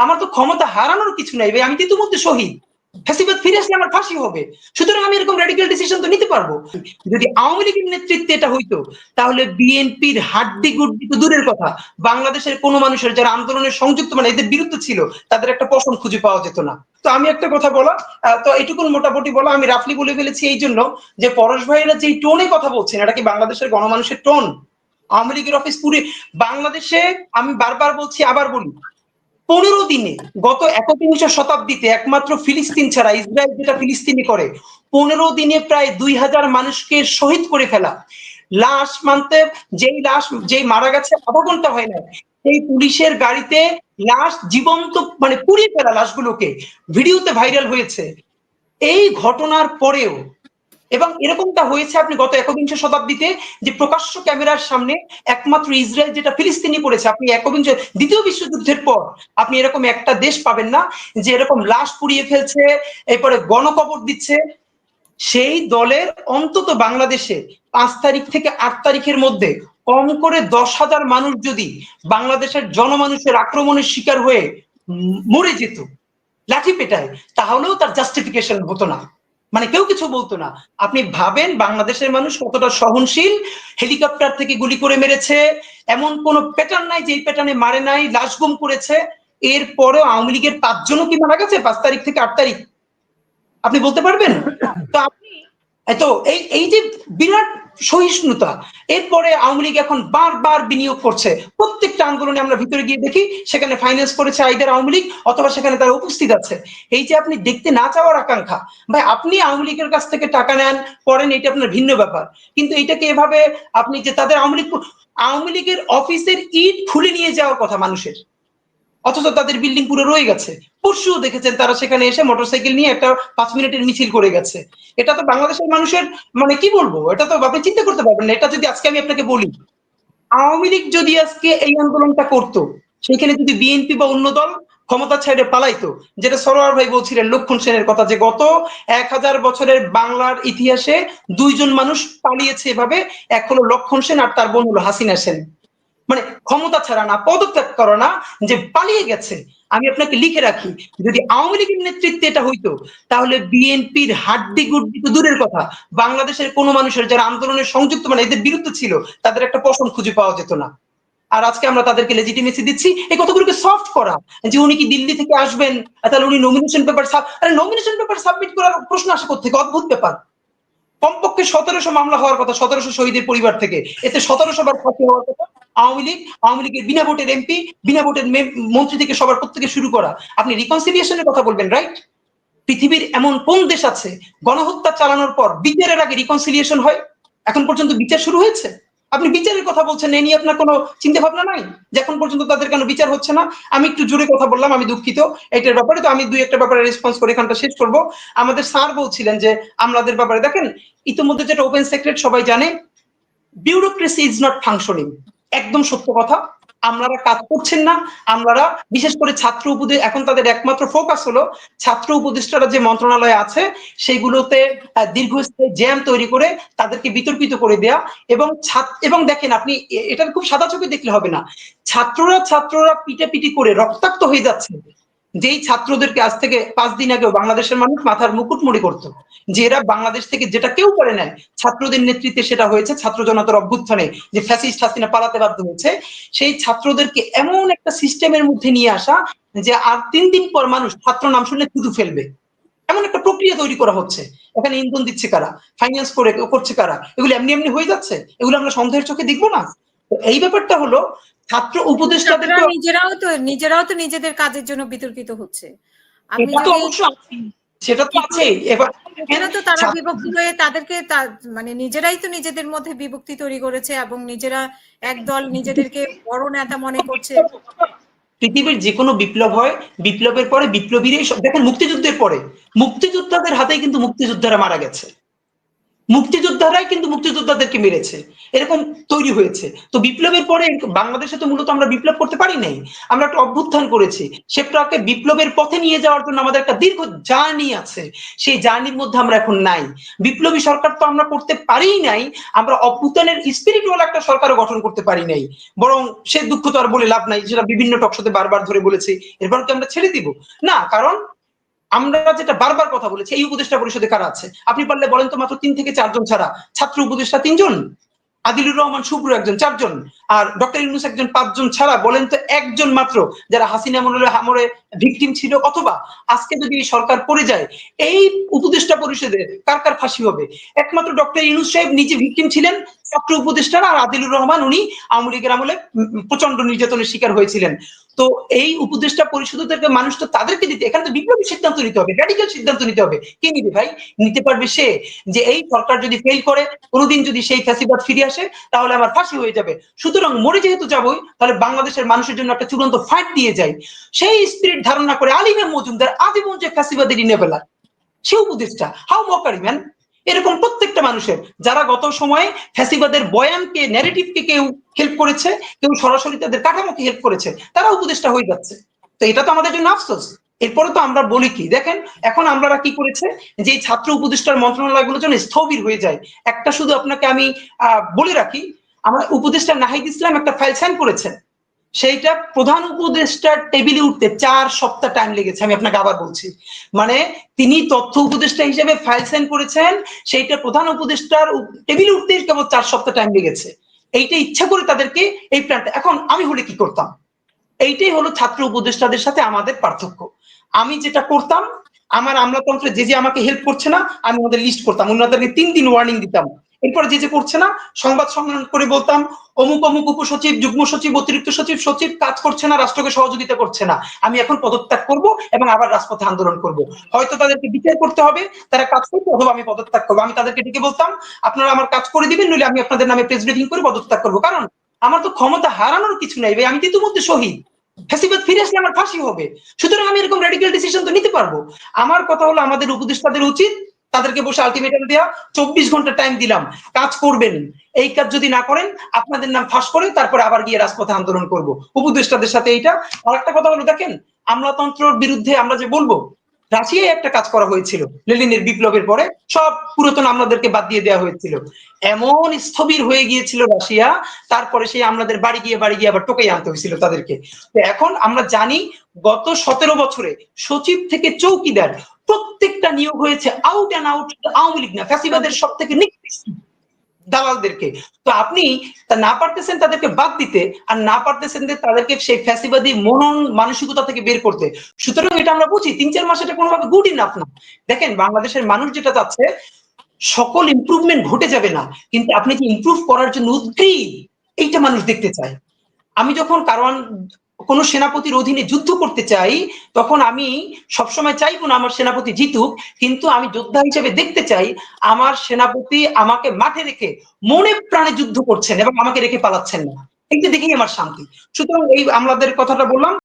আমার তো ক্ষমতা হারানোর কিছু নাই ভাই, আমি তো ইতিমধ্যে শহীদ, ফ্যাসিবাদ ফিরে আসলে আমার ফাঁসি হবে, সুতরাং আমি এরকম রেডিক্যাল ডিসিশন তো নিতে পারবো। যদি আওয়ামী লীগের নেতৃত্বে এটা হইতো, তাহলে বিএনপির হাড্ডি গুড্ডি তো দূরের কথা, বাংলাদেশের কোনো মানুষের যারা আন্দোলনের সংযুক্ত মানে এদের বিরুদ্ধে ছিল, তাদের একটা পশম খুঁজে পাওয়া যেত না। তো আমি একটা কথা বলা, তো এটুকুন মোটামুটি বলা, আমি রাফলি বলে ফেলেছি এই জন্য যে পরশ ভাইয়েরা যে টোনে কথা বলছেন, এটা কি বাংলাদেশের গণমানুষের টোন? আওয়ামী লীগের অফিস পুরে বাংলাদেশে, আমি বারবার বলছি আবার বলি, 15 দিনে গত 21 শতাব্দীতে একমাত্র ফিলিস্তিন ছাড়া, ইসরায়েল যেটা ফিলিস্তিনি করে, 15 দিনে প্রায় 2000 মানুষকে শহীদ করে ফেলা, লাশ মানতে, যেই মারা গেছে আধা ঘন্টা হয় না, এই পুলিশের গাড়িতে লাশ জীবন্ত মানে পুড়িয়ে ফেলা লাশগুলোকে, ভিডিওতে ভাইরাল হয়েছে। এই ঘটনার পরেও, এবং এরকমটা হয়েছে আপনি গত 21 শতাব্দীতে, যে প্রকাশ্য ক্যামেরার সামনে একমাত্র ইসরায়েল যেটা ফিলিস্তিনি করেছে, আপনি দ্বিতীয় বিশ্বযুদ্ধের পর আপনি এরকম একটা দেশ পাবেন না যে এরকম লাশ পুড়িয়ে ফেলছে, এরপরে গণকবর দিচ্ছে। সেই দলের অন্তত বাংলাদেশে 5 তারিখ থেকে 8 তারিখের মধ্যে কম করে 10,000 মানুষ যদি বাংলাদেশের জনমানুষের আক্রমণের শিকার হয়ে মরে যেত লাঠি পেটায়, তাহলেও তার জাস্টিফিকেশন হতো না, মানে কেউ কিছু বলতো না। আপনি ভাবেন বাংলাদেশের মানুষ কতটা সহনশীল, হেলিকপ্টার থেকে গুলি করে মেরেছে, এমন কোন প্যাটার্ন নাই যে প্যাটার্নে মারে নাই, লাশ গুম করেছে। এরপরেও আওয়ামী লীগের 5 জনও কি মারা গেছে 5 তারিখ থেকে 8 তারিখ? আপনি বলতে পারবেন? তো আপনি তো এই যে বিরাট সহিষ্ণুতা, এরপরে আওয়ামী লীগ এখন বারবার বিনিয়োগ করছে, প্রত্যেকটা আন্দোলনে আমরা ভিতরে গিয়ে দেখি সেখানে ফাইন্যান্স করেছে আইদার আওয়ামী লীগ, অথবা সেখানে তারা উপস্থিত আছে। এই যে আপনি দেখতে না চাওয়ার আকাঙ্ক্ষা, ভাই আপনি আওয়ামী লীগের কাছ থেকে টাকা নেন করেন, এটা আপনার ভিন্ন ব্যাপার, কিন্তু এটাকে এভাবে আপনি যে তাদের আওয়ামী লীগের অফিসের ইট খুলে নিয়ে যাওয়ার কথা মানুষের, অথচ তাদের বিল্ডিং পুরো রয়ে গেছে। পরশুও দেখেছেন তারা সেখানে এসে মোটরসাইকেল নিয়ে একটা 5 মিনিটের মিছিল করে গেছে। এটা তো বাংলাদেশের মানুষের, মানে কি বলবো, এটা তো আপনি চিন্তা করতে পারবেন না। এটা যদি আজকে আমি আপনাকে বলি, আওয়ামী লীগ যদি আজকে এই আন্দোলনটা করতো, সেখানে যদি বিএনপি বা অন্য দল ক্ষমতা ছেড়ে পালাইতো, যেটা সরোয়ার ভাই বলছিলেন লক্ষণ সেনের কথা, যে গত 1000 বছরের বাংলার ইতিহাসে 2 জন মানুষ পালিয়েছে এভাবে, এক হলো লক্ষণ সেন আর তার বোন হলো হাসিনা সেন, মানে ক্ষমতা ছাড়া না, পদত্যাগ করো না, যে পালিয়ে গেছে। আমি আপনাকে লিখে রাখি, যদি আওয়ামী লীগের নেতৃত্বে এটা হইতো, তাহলে বিএনপির হাড্ডি গুড্ডি তো দূরের কথা, বাংলাদেশের কোনো মানুষের যারা আন্দোলনের সংযুক্ত মানে এদের বিরুদ্ধে ছিল, তাদের একটা পশম খুঁজে পাওয়া যেত না। আর আজকে আমরা তাদেরকে লেজিটিমেসি দিচ্ছি এই কথাগুলোকে সফট করা, যে উনি কি দিল্লি থেকে আসবেন, তাহলে উনি নমিনেশন পেপার, আরে নমিনেশন পেপার সাবমিট করার প্রশ্ন আসে কোথেকে? অদ্ভুত ব্যাপার। কমপক্ষে 1700 মামলা হওয়ার কথা, 1700 শহীদের পরিবার থেকে, এতে 1700 বার ফাঁসি হওয়ার কথা। আওয়ামী লীগের বিনা ভোটের এমপি, বিনা ভোটের মন্ত্রী থেকে সবার প্রত্যেকে শুরু করা। আপনি রিকনসিলিয়েশনের কথা বলবেন, রাইট? পৃথিবীর এমন কোন দেশ আছে গণহত্যা চালানোর পর বিচারের আগে রিকনসিলিয়েশন হয়? এখন পর্যন্ত বিচার শুরু হয়েছে? আপনি বিচারের কথা বলছেন, এ নিয়ে আপনার কোনো চিন্তা ভাবনা নাই যে এখন পর্যন্ত তাদের কেন বিচার হচ্ছে না? আমি একটু জোরে কথা বললাম, আমি দুঃখিত এটার ব্যাপারে। তো আমি 2-1টা ব্যাপারে রেসপন্স করে এখানটা শেষ করব। আমাদের স্যার বলছিলেন যে আমলাদের ব্যাপারে, দেখেন ইতিমধ্যে যেটা ওপেন সিক্রেট সবাই জানে, বিউরোক্রেসি ইজ নট ফাংশনিং। একদম সত্য কথা, আমলারা কাজ করছেন না। আমলারা বিশেষ করে ছাত্র উপদেশ, এখন তাদের একমাত্র ফোকাস হলো ছাত্র উপদেষ্টারা যে মন্ত্রণালয় আছে সেগুলোতে দীর্ঘস্থায়ী জ্যাম তৈরি করে তাদেরকে বিতর্কিত করে দেয়া। এবং দেখেন আপনি এটা খুব সাদা চোখে দেখলে হবে না, ছাত্ররা পিটাপিটি করে রক্তাক্ত হয়ে যাচ্ছে। যেই ছাত্রদেরকে আজ থেকে 5 দিন আগেও বাংলাদেশের মানুষ মাথার মুকুট মনে করতো, যে এরা বাংলাদেশ থেকে যেটা কেউ করে নেয়, ছাত্রদের নেতৃত্বে সেটা হয়েছে, ছাত্র জনতার অভ্যুত্থানে যে ফ্যাসিস্ট হাসিনা পালাতে বাধ্য হয়েছে, সেই ছাত্রদেরকে এমন একটা সিস্টেমের মধ্যে নিয়ে আসা যে আর 3 দিন পর মানুষ ছাত্র নাম শুনলে থুতু ফেলবে, এমন একটা প্রক্রিয়া তৈরি করা হচ্ছে। এখানে ইন্ধন দিচ্ছে কারা, ফাইন্যান্স করছে কারা? এগুলো এমনি এমনি হয়ে যাচ্ছে, এগুলো আমরা সন্দেহের চোখে দেখবো না? তো এই ব্যাপারটা হলো ছাত্র উপদেষ্টাদেরকে নিজেরাও তো নিজেদের কাজের জন্য বিতর্কিত হচ্ছে। সেটা তো আছে। এবার তো তারা বিভক্তি হয়ে তাদেরকে মানে নিজেরাই তো নিজেদের মধ্যে বিভক্তি তৈরি করেছে এবং নিজেরা একদল নিজেদেরকে বড় নেতা মনে করছে। পৃথিবীর যে কোনো বিপ্লব হয়, বিপ্লবের পরে বিপ্লবীরাই, দেখেন মুক্তিযুদ্ধের পরে মুক্তিযোদ্ধাদের হাতেই কিন্তু মুক্তিযোদ্ধারা মারা গেছে। মুক্তিযোদ্ধারাই কিন্তু মুক্তিযোদ্ধাদেরকে মেরেছে, এরকম তৈরি হয়েছে। তো বিপ্লবের পরে বাংলাদেশে তো মূলত আমরা বিপ্লব করতে পারি নাই, আমরা একটা অভ্যুত্থান করেছি। সেটাকে বিপ্লবের পথে নিয়ে যাওয়ার জন্য আমাদের একটা দীর্ঘ জার্নি আছে, সেই জার্নির মধ্যে আমরা এখন নাই। বিপ্লবী সরকার তো আমরা করতে পারিই নাই, আমরা অভ্যুত্থানের স্পিরিটওয়ালা একটা সরকারও গঠন করতে পারি নাই। বরং সে দুঃখ তো আর বলে লাভ নাই, যেটা বিভিন্ন টকশোতে বারবার ধরে বলেছি। এরপর কি আমরা ছেড়ে দিব? না, কারণ আমরা যেটা বারবার কথা বলেছি, এই উপদেষ্টা পরিষদে কারা আছে আপনি পারলে বলেন তো, মাত্র 3 থেকে 4 জন ছাড়া। ছাত্র উপদেষ্টা 3 জন, আদিলুর রহমান শুভ্র একজন 4 জন, আর ডক্টর ইউনূস একজন 5 জন ছাড়া বলেন তো একজন মাত্র যারা হাসিনা আমলে ভিকটিম ছিল, অথবা আজকে যদি এই সরকার পড়ে যায় এই উপদেষ্টা পরিষদে কার কার ফাঁসি হবে? একমাত্র ডক্টর ইউনূস সাহেব নিজে ভিকটিম ছিলেন, ছাত্র উপদেষ্টারা, আর আদিলুর রহমান উনি আওয়ামী লীগের আমলে প্রচন্ড নির্যাতনের শিকার হয়েছিলেন। তো এই উপদেষ্টা পরিষদকে মানুষ তো তাদেরকে দিতে, এখানে তো বিপ্লবী সিদ্ধান্ত নিতে হবে, র্যাডিক্যাল সিদ্ধান্ত নিতে হবে। কে নিবে ভাই? নিতে পারবে সে যে এই সরকার যদি ফেল করে, কোনোদিন যদি সেই ফ্যাসিবাদ ফিরে আসে, তাহলে আমার ফাঁসি হয়ে যাবে। সুতরাং মরে যেহেতু যাবই, তাহলে বাংলাদেশের মানুষের জন্য একটা চূড়ান্ত ফাইট দিয়ে যায়। সেই স্পিরিট ধারণা করে আলী ইমাম মজুমদার আজীবন যে ফ্যাসিবাদের ইনেবেলার, সে উপদেষ্টা, হাউ মকারি ম্যান। এরকম প্রত্যেকটা মানুষের, যারা গত সময়ে ফ্যাসিবাদের বয়ানকে, ন্যারেটিভকে কেউ হেল্প করেছে, কেউ সরাসরি তাদের কাঠামোকে হেল্প করেছে, তারা উপদেষ্টা হয়ে যাচ্ছে। তো এটা তো আমাদের জন্য আফসোস। এরপরে তো আমরা বলি কি দেখেন, এখন আমরা কি করেছে যে এই ছাত্র উপদেষ্টার মন্ত্রণালয়গুলো যেন স্থবির হয়ে যায়। একটা শুধু আপনাকে আমি বলে রাখি, আমার উপদেষ্টা নাহিদ ইসলাম একটা ফাইল সাইন করেছেন, সেইটা প্রধান উপদেষ্টার টেবিলে উঠতে 4 সপ্তাহ টাইম লেগেছে। আমি আপনাকে আবার বলছি, মানে তিনি তথ্য উপদেষ্টা হিসেবে ফাইল সাইন করেছেন, সেইটা প্রধান উপদেষ্টার টেবিলে উঠতে কেবল 4 সপ্তাহ টাইম লেগেছে। এইটা ইচ্ছা করে তাদেরকে এই প্ল্যানটা। এখন আমি হলে কি করতাম? এইটাই হলো ছাত্র উপদেষ্টাদের সাথে আমাদের পার্থক্য। আমি যেটা করতাম, আমার আমলাতন্ত্রে যে যে আমাকে হেল্প করছে না, আমি ওদের লিস্ট করতাম, ওনাদেরকে 3 দিন ওয়ার্নিং দিতাম। এরপরে যে যে করছে না, সংবাদ সম্মেলন করে বলতাম অমুক অমুক উপসচিব, যুগ্ম সচিব, অতিরিক্ত সচিব, সচিব কাজ করছে না, রাষ্ট্রকে সহযোগিতা করছে না, আমি এখন পদত্যাগ করব এবং আবার রাজপথে আন্দোলন করব। হয়তো তাদেরকে বিচার করতে হবে, তারা কাজ করবে, অথবা আমি পদত্যাগ করবো। আমি তাদেরকে ডেকে বলতাম আপনারা আমার কাজ করে দিবেন, নইলে আমি আপনাদের নামে প্রেস ব্রিফিং করে পদত্যাগ করবো। কারণ আমার তো ক্ষমতা হারানোর কিছু নাই ভাই, আমি তো ইতিমধ্যে শহীদ। ফ্যাসিবাদ ফিরে আসলে আমার ফাঁসি হবে। সুতরাং আমি এরকম র্যাডিক্যাল ডিসিশন তো নিতে পারবো। আমার কথা হলো, আমাদের উপদেষ্টাদের উচিত তাদেরকে বসে আলটিমেটাম দেওয়া, 24 ঘন্টা টাইম দিলাম, কাজ করবেন। এই কাজ যদি না করেন, আপনাদের নাম ফাঁস করে তারপরে আবার গিয়ে রাজপথে আন্দোলন করব উপদেষ্টাদের সাথে। এইটা আর একটা কথা হলো, দেখেন আমলাতন্ত্রের বিরুদ্ধে আমরা যে বলবো, রাশিয়ায় একটা কাজ করা হয়েছিল লেনিনের বিপ্লবের পরে, সব পুরাতন আমলাদেরকে বাদ দিয়ে দেওয়া হয়েছিল। এমন স্থবির হয়ে গিয়েছিল রাশিয়া, তারপরে সেই আমলাদের বাড়ি গিয়ে আবার টোকাই আনতে হয়েছিল তাদেরকে। তো এখন আমরা জানি গত 17 বছরে সচিব থেকে চৌকিদার প্রত্যেকটা নিয়োগ হয়েছে out and out Awami League না, ফ্যাসিবাদের সব থেকে নিকৃষ্ট দালালদেরকে। তো আপনি তা না পারতেছেন তাদেরকে বাদ দিতে, আর না পারতেছেন তাদেরকে সেই ফ্যাসিবাদী মনন মানসিকতা থেকে বের করতে। সুতরাং এটা আমরা বুঝি 3-4 মাস এটা কোনোভাবে গুড ইনাফ না। দেখেন বাংলাদেশের মানুষ যেটা চাচ্ছে, সকল ইমপ্রুভমেন্ট ঘটে যাবে না, কিন্তু আপনি যে ইমপ্রুভ করার জন্য উদ্গ্রীব, এইটা মানুষ দেখতে চায়। আমি যখন কারণ কোন সেনাপতির অধীনে যুদ্ধ করতে চাই, তখন আমি সবসময় চাইবো না আমার সেনাপতি জিতুক, কিন্তু আমি যোদ্ধা হিসেবে দেখতে চাই আমার সেনাপতি আমাকে মাঠে রেখে মনে প্রাণে যুদ্ধ করছেন এবং আমাকে রেখে পালাচ্ছেন না। এইটা দেখেই আমার শান্তি। সুতরাং এই আমলাদের কথাটা বললাম।